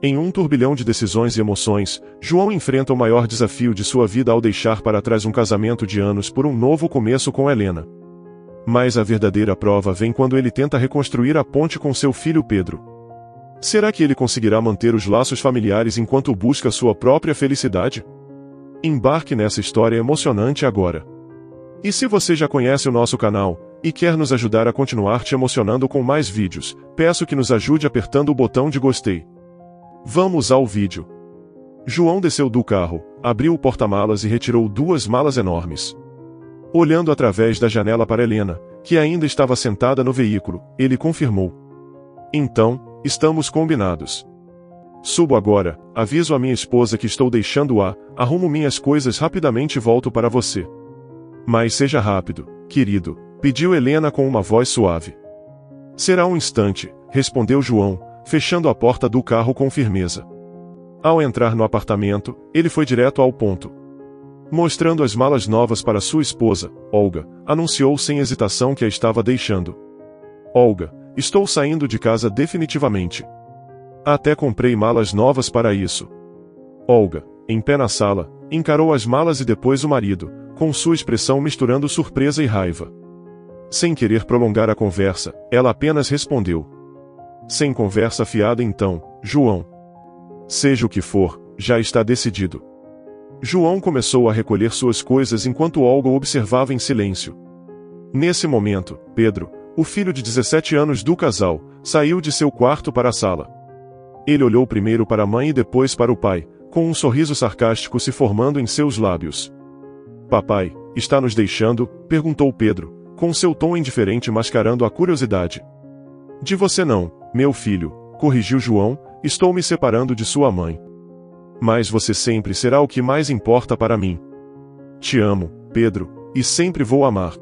Em um turbilhão de decisões e emoções, João enfrenta o maior desafio de sua vida ao deixar para trás um casamento de anos por um novo começo com Helena. Mas a verdadeira prova vem quando ele tenta reconstruir a ponte com seu filho Pedro. Será que ele conseguirá manter os laços familiares enquanto busca sua própria felicidade? Embarque nessa história emocionante agora. E se você já conhece o nosso canal e quer nos ajudar a continuar te emocionando com mais vídeos, peço que nos ajude apertando o botão de gostei. Vamos ao vídeo. João desceu do carro, abriu o porta-malas e retirou 2 malas enormes. Olhando através da janela para Helena, que ainda estava sentada no veículo, ele confirmou. Então, estamos combinados. Subo agora, aviso a minha esposa que estou deixando-a, arrumo minhas coisas rapidamente e volto para você. Mas seja rápido, querido, pediu Helena com uma voz suave. Será um instante, respondeu João, fechando a porta do carro com firmeza. Ao entrar no apartamento, ele foi direto ao ponto. Mostrando as malas novas para sua esposa, Olga, anunciou sem hesitação que a estava deixando. Olga, estou saindo de casa definitivamente. Até comprei malas novas para isso. Olga, em pé na sala, encarou as malas e depois o marido, com sua expressão misturando surpresa e raiva. Sem querer prolongar a conversa, ela apenas respondeu. Sem conversa fiada então, João. Seja o que for, já está decidido. João começou a recolher suas coisas enquanto Olga o observava em silêncio. Nesse momento, Pedro, o filho de 17 anos do casal, saiu de seu quarto para a sala. Ele olhou primeiro para a mãe e depois para o pai, com um sorriso sarcástico se formando em seus lábios. Papai, está nos deixando? Perguntou Pedro, com seu tom indiferente mascarando a curiosidade. De você não, meu filho, corrigiu João, estou me separando de sua mãe. Mas você sempre será o que mais importa para mim. Te amo, Pedro, e sempre vou amar.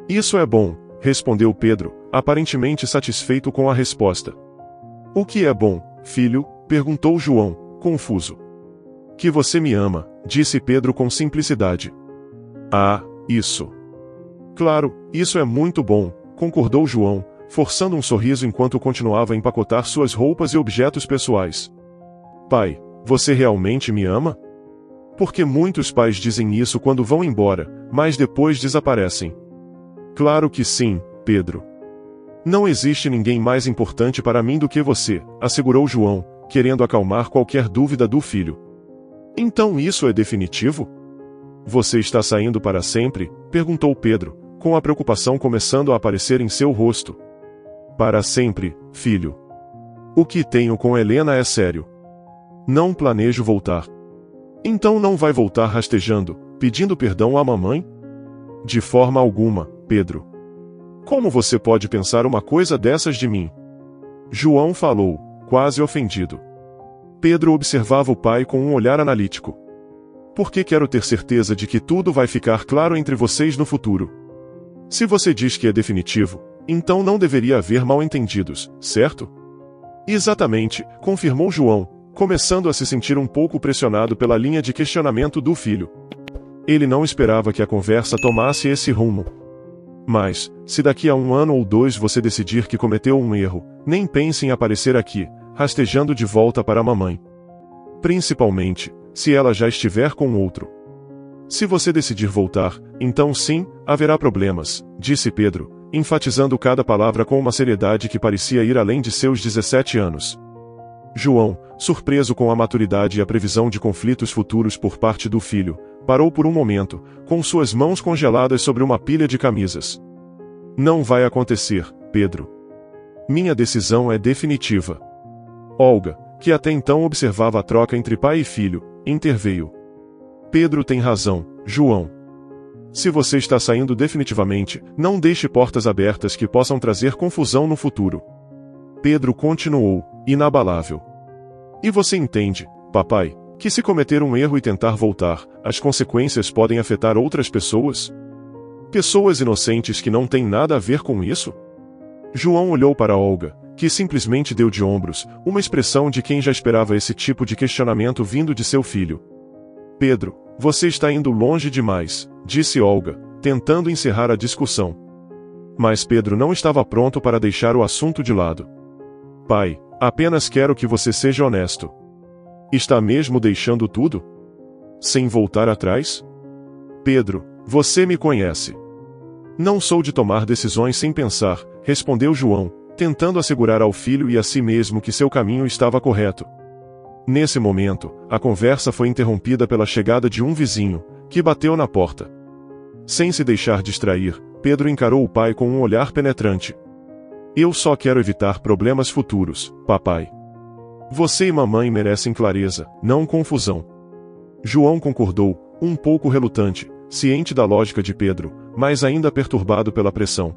Isso é bom, respondeu Pedro, aparentemente satisfeito com a resposta. O que é bom, filho? Perguntou João, confuso. Que você me ama, disse Pedro com simplicidade. Ah, isso. Claro, isso é muito bom, concordou João, forçando um sorriso enquanto continuava a empacotar suas roupas e objetos pessoais. Pai, você realmente me ama? Porque muitos pais dizem isso quando vão embora, mas depois desaparecem. Claro que sim, Pedro. Não existe ninguém mais importante para mim do que você, assegurou João, querendo acalmar qualquer dúvida do filho. Então isso é definitivo? Você está saindo para sempre? Perguntou Pedro, com a preocupação começando a aparecer em seu rosto. Para sempre, filho. O que tenho com Helena é sério. Não planejo voltar. Então não vai voltar rastejando, pedindo perdão à mamãe? De forma alguma, Pedro. Como você pode pensar uma coisa dessas de mim? João falou, quase ofendido. Pedro observava o pai com um olhar analítico. Porque quero ter certeza de que tudo vai ficar claro entre vocês no futuro. Se você diz que é definitivo, então não deveria haver mal-entendidos, certo? Exatamente, confirmou João, começando a se sentir um pouco pressionado pela linha de questionamento do filho. Ele não esperava que a conversa tomasse esse rumo. Mas, se daqui a 1 ano ou 2 você decidir que cometeu um erro, nem pense em aparecer aqui, rastejando de volta para a mamãe. Principalmente, se ela já estiver com outro. Se você decidir voltar, então sim, haverá problemas, disse Pedro, enfatizando cada palavra com uma seriedade que parecia ir além de seus 17 anos. João, surpreso com a maturidade e a previsão de conflitos futuros por parte do filho, parou por um momento, com suas mãos congeladas sobre uma pilha de camisas. Não vai acontecer, Pedro. Minha decisão é definitiva. Olga, que até então observava a troca entre pai e filho, interveio. Pedro tem razão, João. Se você está saindo definitivamente, não deixe portas abertas que possam trazer confusão no futuro. Pedro continuou, inabalável. E você entende, papai, que se cometer um erro e tentar voltar, as consequências podem afetar outras pessoas? Pessoas inocentes que não têm nada a ver com isso? João olhou para Olga, que simplesmente deu de ombros, uma expressão de quem já esperava esse tipo de questionamento vindo de seu filho. Pedro, você está indo longe demais, disse Olga, tentando encerrar a discussão. Mas Pedro não estava pronto para deixar o assunto de lado. Pai, Apenas quero que você seja honesto. Está mesmo deixando tudo? Sem voltar atrás? Pedro, você me conhece. Não sou de tomar decisões sem pensar, respondeu João, tentando assegurar ao filho e a si mesmo que seu caminho estava correto. Nesse momento, a conversa foi interrompida pela chegada de um vizinho, que bateu na porta. Sem se deixar distrair, Pedro encarou o pai com um olhar penetrante. Eu só quero evitar problemas futuros, papai. Você e mamãe merecem clareza, não confusão. João concordou, um pouco relutante, ciente da lógica de Pedro, mas ainda perturbado pela pressão.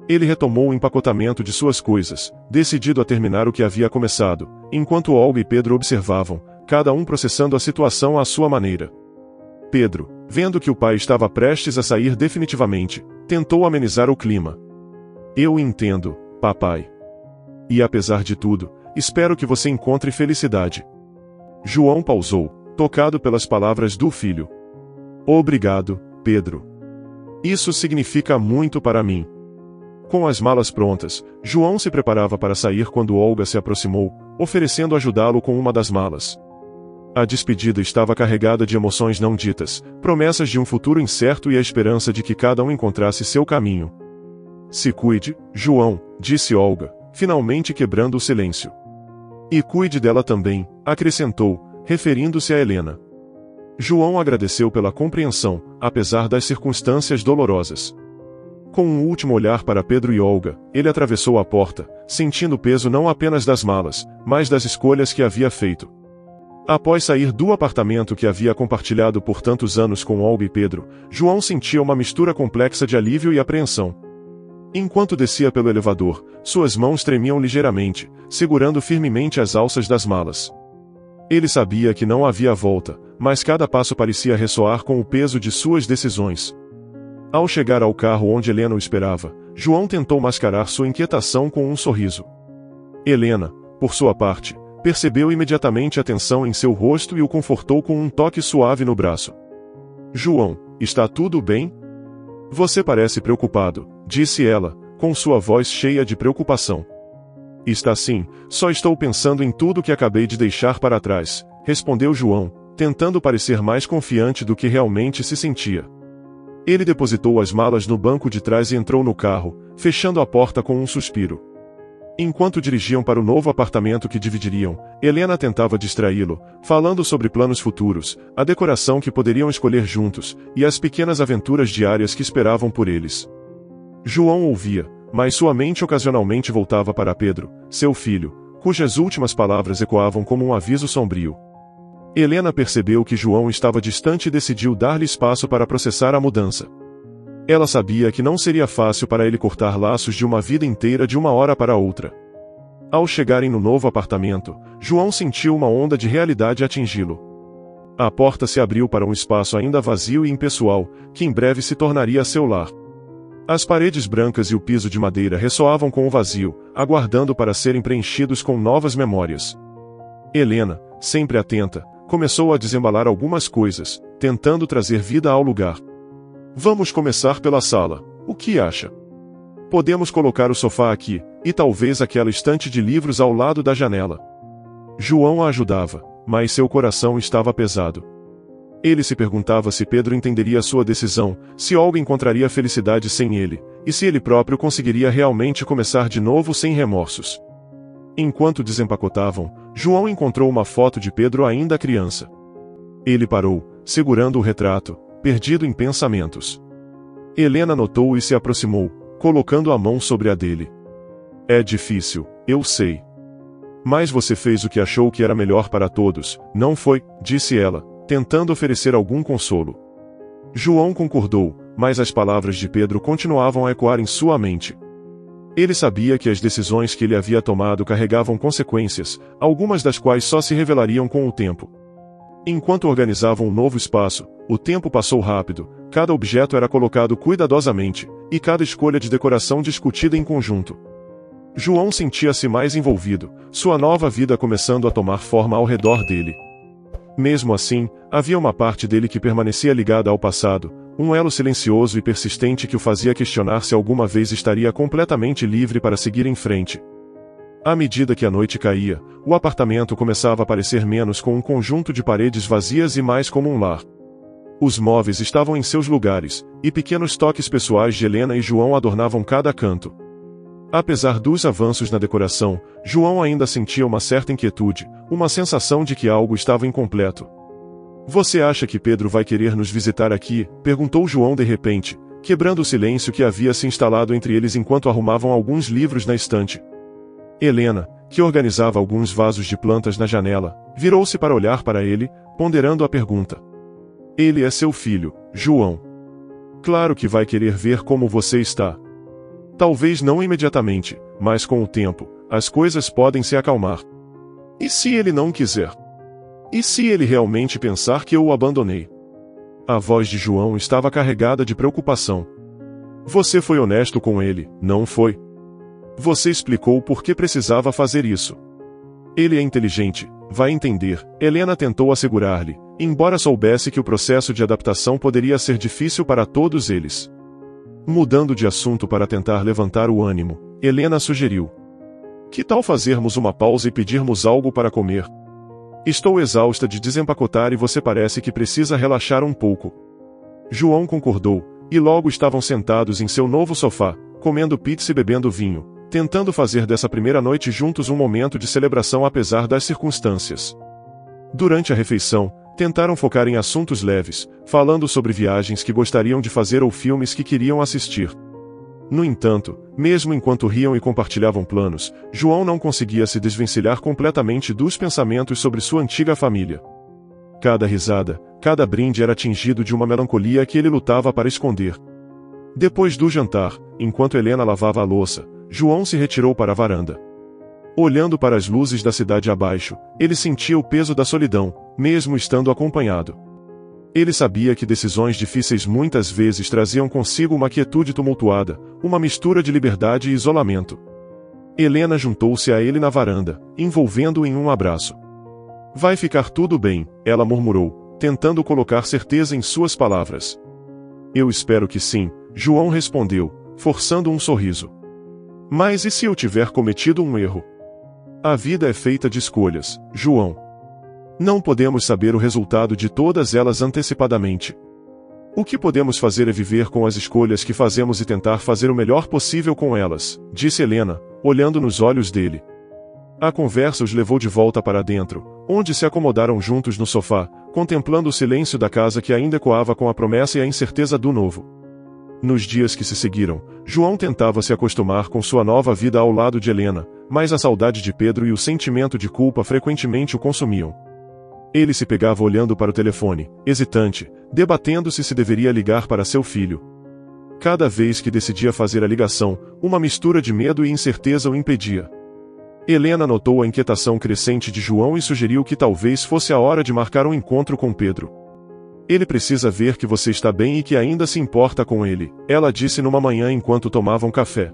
Ele retomou o empacotamento de suas coisas, decidido a terminar o que havia começado, enquanto Olga e Pedro observavam, cada um processando a situação à sua maneira. Pedro, vendo que o pai estava prestes a sair definitivamente, tentou amenizar o clima. Eu entendo, papai. E apesar de tudo, espero que você encontre felicidade. João pausou, tocado pelas palavras do filho. Obrigado, Pedro. Isso significa muito para mim. Com as malas prontas, João se preparava para sair quando Olga se aproximou, oferecendo ajudá-lo com uma das malas. A despedida estava carregada de emoções não ditas, promessas de um futuro incerto e a esperança de que cada um encontrasse seu caminho. Se cuide, João, disse Olga, finalmente quebrando o silêncio. E cuide dela também, acrescentou, referindo-se a Helena. João agradeceu pela compreensão, apesar das circunstâncias dolorosas. Com um último olhar para Pedro e Olga, ele atravessou a porta, sentindo o peso não apenas das malas, mas das escolhas que havia feito. Após sair do apartamento que havia compartilhado por tantos anos com Olga e Pedro, João sentia uma mistura complexa de alívio e apreensão. Enquanto descia pelo elevador, suas mãos tremiam ligeiramente, segurando firmemente as alças das malas. Ele sabia que não havia volta, mas cada passo parecia ressoar com o peso de suas decisões. Ao chegar ao carro onde Helena o esperava, João tentou mascarar sua inquietação com um sorriso. Helena, por sua parte, percebeu imediatamente a tensão em seu rosto e o confortou com um toque suave no braço. João, está tudo bem? Você parece preocupado, disse ela, com sua voz cheia de preocupação. Está sim, só estou pensando em tudo que acabei de deixar para trás, respondeu João, tentando parecer mais confiante do que realmente se sentia. Ele depositou as malas no banco de trás e entrou no carro, fechando a porta com um suspiro. Enquanto dirigiam para o novo apartamento que dividiriam, Helena tentava distraí-lo, falando sobre planos futuros, a decoração que poderiam escolher juntos, e as pequenas aventuras diárias que esperavam por eles. João ouvia, mas sua mente ocasionalmente voltava para Pedro, seu filho, cujas últimas palavras ecoavam como um aviso sombrio. Helena percebeu que João estava distante e decidiu dar-lhe espaço para processar a mudança. Ela sabia que não seria fácil para ele cortar laços de uma vida inteira de uma hora para outra. Ao chegarem no novo apartamento, João sentiu uma onda de realidade atingi-lo. A porta se abriu para um espaço ainda vazio e impessoal, que em breve se tornaria seu lar. As paredes brancas e o piso de madeira ressoavam com o vazio, aguardando para serem preenchidos com novas memórias. Helena, sempre atenta, começou a desembalar algumas coisas, tentando trazer vida ao lugar. Vamos começar pela sala, o que acha? Podemos colocar o sofá aqui, e talvez aquela estante de livros ao lado da janela. João a ajudava, mas seu coração estava pesado. Ele se perguntava se Pedro entenderia sua decisão, se Olga encontraria felicidade sem ele, e se ele próprio conseguiria realmente começar de novo sem remorsos. Enquanto desempacotavam, João encontrou uma foto de Pedro ainda criança. Ele parou, segurando o retrato, perdido em pensamentos. Helena notou e se aproximou, colocando a mão sobre a dele. É difícil, eu sei. Mas você fez o que achou que era melhor para todos, não foi? Disse ela, tentando oferecer algum consolo. João concordou, mas as palavras de Pedro continuavam a ecoar em sua mente. Ele sabia que as decisões que ele havia tomado carregavam consequências, algumas das quais só se revelariam com o tempo. Enquanto organizavam um novo espaço, o tempo passou rápido, cada objeto era colocado cuidadosamente, e cada escolha de decoração discutida em conjunto. João sentia-se mais envolvido, sua nova vida começando a tomar forma ao redor dele. Mesmo assim, havia uma parte dele que permanecia ligada ao passado, um elo silencioso e persistente que o fazia questionar se alguma vez estaria completamente livre para seguir em frente. À medida que a noite caía, o apartamento começava a parecer menos com um conjunto de paredes vazias e mais como um lar. Os móveis estavam em seus lugares, e pequenos toques pessoais de Helena e João adornavam cada canto. Apesar dos avanços na decoração, João ainda sentia uma certa inquietude, uma sensação de que algo estava incompleto. "Você acha que Pedro vai querer nos visitar aqui?" perguntou João de repente, quebrando o silêncio que havia se instalado entre eles enquanto arrumavam alguns livros na estante. Helena, que organizava alguns vasos de plantas na janela, virou-se para olhar para ele, ponderando a pergunta. "Ele é seu filho, João. Claro que vai querer ver como você está. Talvez não imediatamente, mas com o tempo, as coisas podem se acalmar. E se ele não quiser? E se ele realmente pensar que eu o abandonei?" A voz de João estava carregada de preocupação. "Você foi honesto com ele, não foi? Você explicou por que precisava fazer isso. Ele é inteligente, vai entender", Helena tentou assegurar-lhe, embora soubesse que o processo de adaptação poderia ser difícil para todos eles. Mudando de assunto para tentar levantar o ânimo, Helena sugeriu: "Que tal fazermos uma pausa e pedirmos algo para comer? Estou exausta de desempacotar e você parece que precisa relaxar um pouco." João concordou, e logo estavam sentados em seu novo sofá, comendo pizza e bebendo vinho, tentando fazer dessa primeira noite juntos um momento de celebração apesar das circunstâncias. Durante a refeição, tentaram focar em assuntos leves, falando sobre viagens que gostariam de fazer ou filmes que queriam assistir. No entanto, mesmo enquanto riam e compartilhavam planos, João não conseguia se desvencilhar completamente dos pensamentos sobre sua antiga família. Cada risada, cada brinde era tingido de uma melancolia que ele lutava para esconder. Depois do jantar, enquanto Helena lavava a louça, João se retirou para a varanda. Olhando para as luzes da cidade abaixo, ele sentia o peso da solidão, mesmo estando acompanhado. Ele sabia que decisões difíceis muitas vezes traziam consigo uma quietude tumultuada, uma mistura de liberdade e isolamento. Helena juntou-se a ele na varanda, envolvendo-o em um abraço. "Vai ficar tudo bem", ela murmurou, tentando colocar certeza em suas palavras. "Eu espero que sim", João respondeu, forçando um sorriso. "Mas e se eu tiver cometido um erro? A vida é feita de escolhas, João. Não podemos saber o resultado de todas elas antecipadamente. O que podemos fazer é viver com as escolhas que fazemos e tentar fazer o melhor possível com elas", disse Helena, olhando nos olhos dele. A conversa os levou de volta para dentro, onde se acomodaram juntos no sofá, contemplando o silêncio da casa que ainda ecoava com a promessa e a incerteza do novo. Nos dias que se seguiram, João tentava se acostumar com sua nova vida ao lado de Helena, mas a saudade de Pedro e o sentimento de culpa frequentemente o consumiam. Ele se pegava olhando para o telefone, hesitante, debatendo-se se deveria ligar para seu filho. Cada vez que decidia fazer a ligação, uma mistura de medo e incerteza o impedia. Helena notou a inquietação crescente de João e sugeriu que talvez fosse a hora de marcar um encontro com Pedro. "Ele precisa ver que você está bem e que ainda se importa com ele", ela disse numa manhã enquanto tomavam café.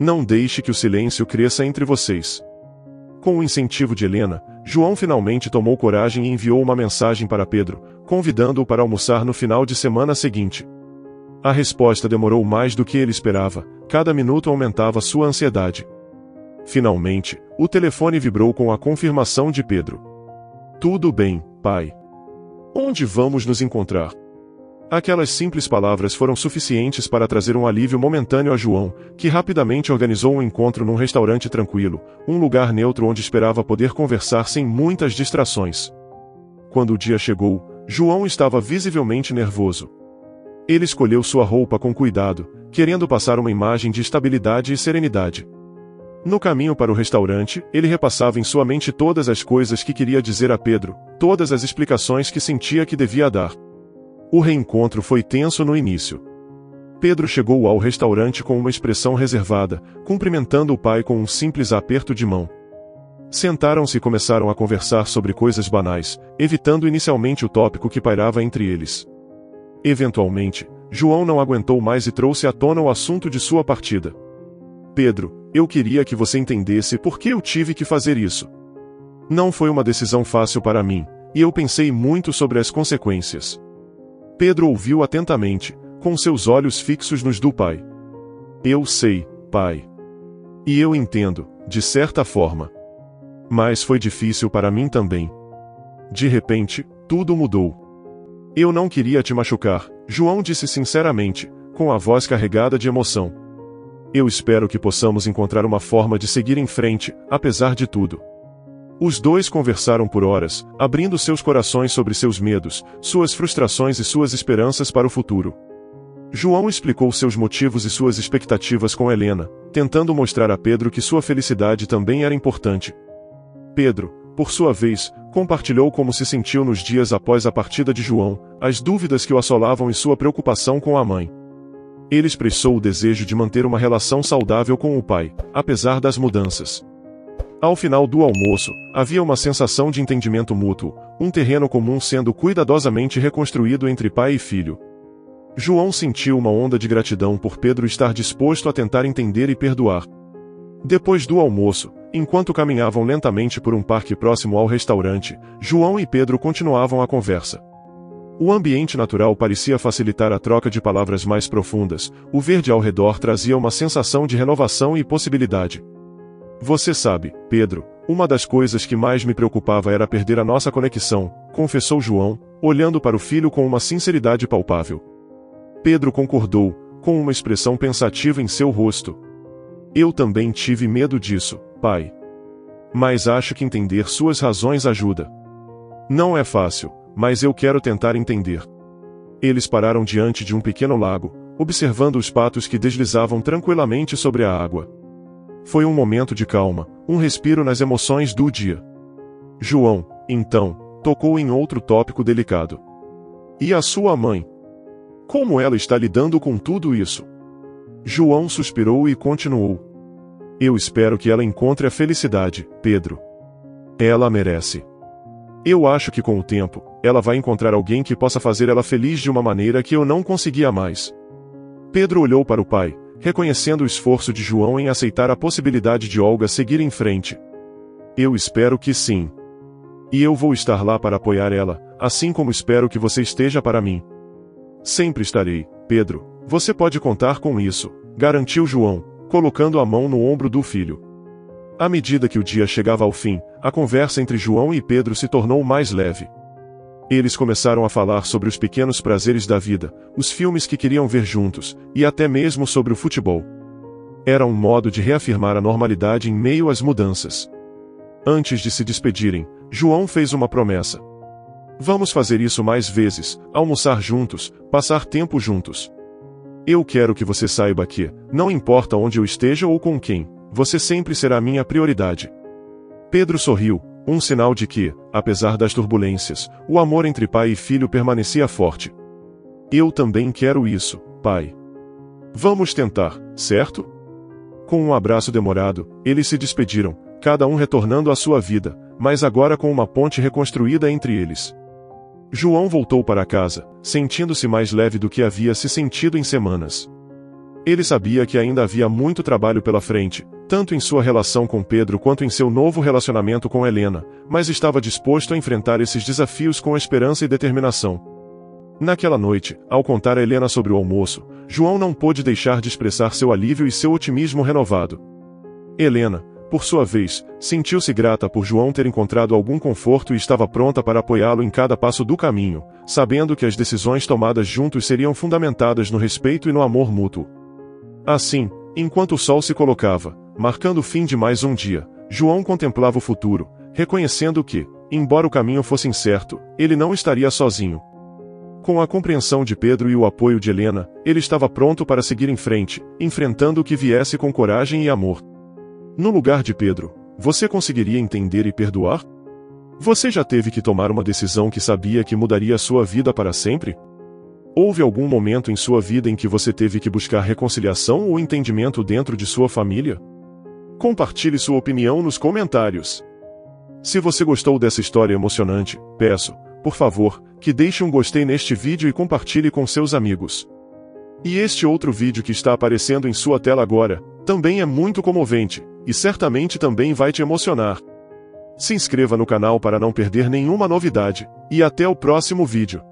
"Não deixe que o silêncio cresça entre vocês." Com o incentivo de Helena, João finalmente tomou coragem e enviou uma mensagem para Pedro, convidando-o para almoçar no final de semana seguinte. A resposta demorou mais do que ele esperava, cada minuto aumentava sua ansiedade. Finalmente, o telefone vibrou com a confirmação de Pedro. "Tudo bem, pai. Onde vamos nos encontrar?" Aquelas simples palavras foram suficientes para trazer um alívio momentâneo a João, que rapidamente organizou um encontro num restaurante tranquilo, um lugar neutro onde esperava poder conversar sem muitas distrações. Quando o dia chegou, João estava visivelmente nervoso. Ele escolheu sua roupa com cuidado, querendo passar uma imagem de estabilidade e serenidade. No caminho para o restaurante, ele repassava em sua mente todas as coisas que queria dizer a Pedro, todas as explicações que sentia que devia dar. O reencontro foi tenso no início. Pedro chegou ao restaurante com uma expressão reservada, cumprimentando o pai com um simples aperto de mão. Sentaram-se e começaram a conversar sobre coisas banais, evitando inicialmente o tópico que pairava entre eles. Eventualmente, João não aguentou mais e trouxe à tona o assunto de sua partida. "Pedro, eu queria que você entendesse por que eu tive que fazer isso. Não foi uma decisão fácil para mim, e eu pensei muito sobre as consequências." Pedro ouviu atentamente, com seus olhos fixos nos do pai. "Eu sei, pai. E eu entendo", de certa forma. Mas foi difícil para mim também. De repente, tudo mudou. Eu não queria te machucar, João disse sinceramente, com a voz carregada de emoção. Eu espero que possamos encontrar uma forma de seguir em frente, apesar de tudo. Os dois conversaram por horas, abrindo seus corações sobre seus medos, suas frustrações e suas esperanças para o futuro. João explicou seus motivos e suas expectativas com Helena, tentando mostrar a Pedro que sua felicidade também era importante. Pedro, por sua vez, compartilhou como se sentiu nos dias após a partida de João, as dúvidas que o assolavam e sua preocupação com a mãe. Ele expressou o desejo de manter uma relação saudável com o pai, apesar das mudanças. Ao final do almoço, havia uma sensação de entendimento mútuo, um terreno comum sendo cuidadosamente reconstruído entre pai e filho. João sentiu uma onda de gratidão por Pedro estar disposto a tentar entender e perdoar. Depois do almoço, enquanto caminhavam lentamente por um parque próximo ao restaurante, João e Pedro continuavam a conversa. O ambiente natural parecia facilitar a troca de palavras mais profundas, o verde ao redor trazia uma sensação de renovação e possibilidade. Você sabe, Pedro, uma das coisas que mais me preocupava era perder a nossa conexão, confessou João, olhando para o filho com uma sinceridade palpável. Pedro concordou, com uma expressão pensativa em seu rosto. Eu também tive medo disso, pai. Mas acho que entender suas razões ajuda. Não é fácil, mas eu quero tentar entender. Eles pararam diante de um pequeno lago, observando os patos que deslizavam tranquilamente sobre a água. Foi um momento de calma, um respiro nas emoções do dia. João, então, tocou em outro tópico delicado. E a sua mãe? Como ela está lidando com tudo isso? João suspirou e continuou. Eu espero que ela encontre a felicidade, Pedro. Ela merece. Eu acho que com o tempo, ela vai encontrar alguém que possa fazer ela feliz de uma maneira que eu não conseguia mais. Pedro olhou para o pai, reconhecendo o esforço de João em aceitar a possibilidade de Olga seguir em frente. Eu espero que sim. E eu vou estar lá para apoiar ela, assim como espero que você esteja para mim. Sempre estarei, Pedro, você pode contar com isso, garantiu João, colocando a mão no ombro do filho. À medida que o dia chegava ao fim, a conversa entre João e Pedro se tornou mais leve. Eles começaram a falar sobre os pequenos prazeres da vida, os filmes que queriam ver juntos, e até mesmo sobre o futebol. Era um modo de reafirmar a normalidade em meio às mudanças. Antes de se despedirem, João fez uma promessa. Vamos fazer isso mais vezes, almoçar juntos, passar tempo juntos. Eu quero que você saiba que, não importa onde eu esteja ou com quem, você sempre será minha prioridade. Pedro sorriu, um sinal de que, apesar das turbulências, o amor entre pai e filho permanecia forte. Eu também quero isso, pai. Vamos tentar, certo? Com um abraço demorado, eles se despediram, cada um retornando à sua vida, mas agora com uma ponte reconstruída entre eles. João voltou para casa, sentindo-se mais leve do que havia se sentido em semanas. Ele sabia que ainda havia muito trabalho pela frente, tanto em sua relação com Pedro quanto em seu novo relacionamento com Helena, mas estava disposto a enfrentar esses desafios com esperança e determinação. Naquela noite, ao contar a Helena sobre o almoço, João não pôde deixar de expressar seu alívio e seu otimismo renovado. Helena, por sua vez, sentiu-se grata por João ter encontrado algum conforto e estava pronta para apoiá-lo em cada passo do caminho, sabendo que as decisões tomadas juntos seriam fundamentadas no respeito e no amor mútuo. Assim, enquanto o sol se colocava, marcando o fim de mais um dia, João contemplava o futuro, reconhecendo que, embora o caminho fosse incerto, ele não estaria sozinho. Com a compreensão de Pedro e o apoio de Helena, ele estava pronto para seguir em frente, enfrentando o que viesse com coragem e amor. No lugar de Pedro, você conseguiria entender e perdoar? Você já teve que tomar uma decisão que sabia que mudaria sua vida para sempre? Houve algum momento em sua vida em que você teve que buscar reconciliação ou entendimento dentro de sua família? Compartilhe sua opinião nos comentários. Se você gostou dessa história emocionante, peço, por favor, que deixe um gostei neste vídeo e compartilhe com seus amigos. E este outro vídeo que está aparecendo em sua tela agora, também é muito comovente, e certamente também vai te emocionar. Se inscreva no canal para não perder nenhuma novidade, e até o próximo vídeo.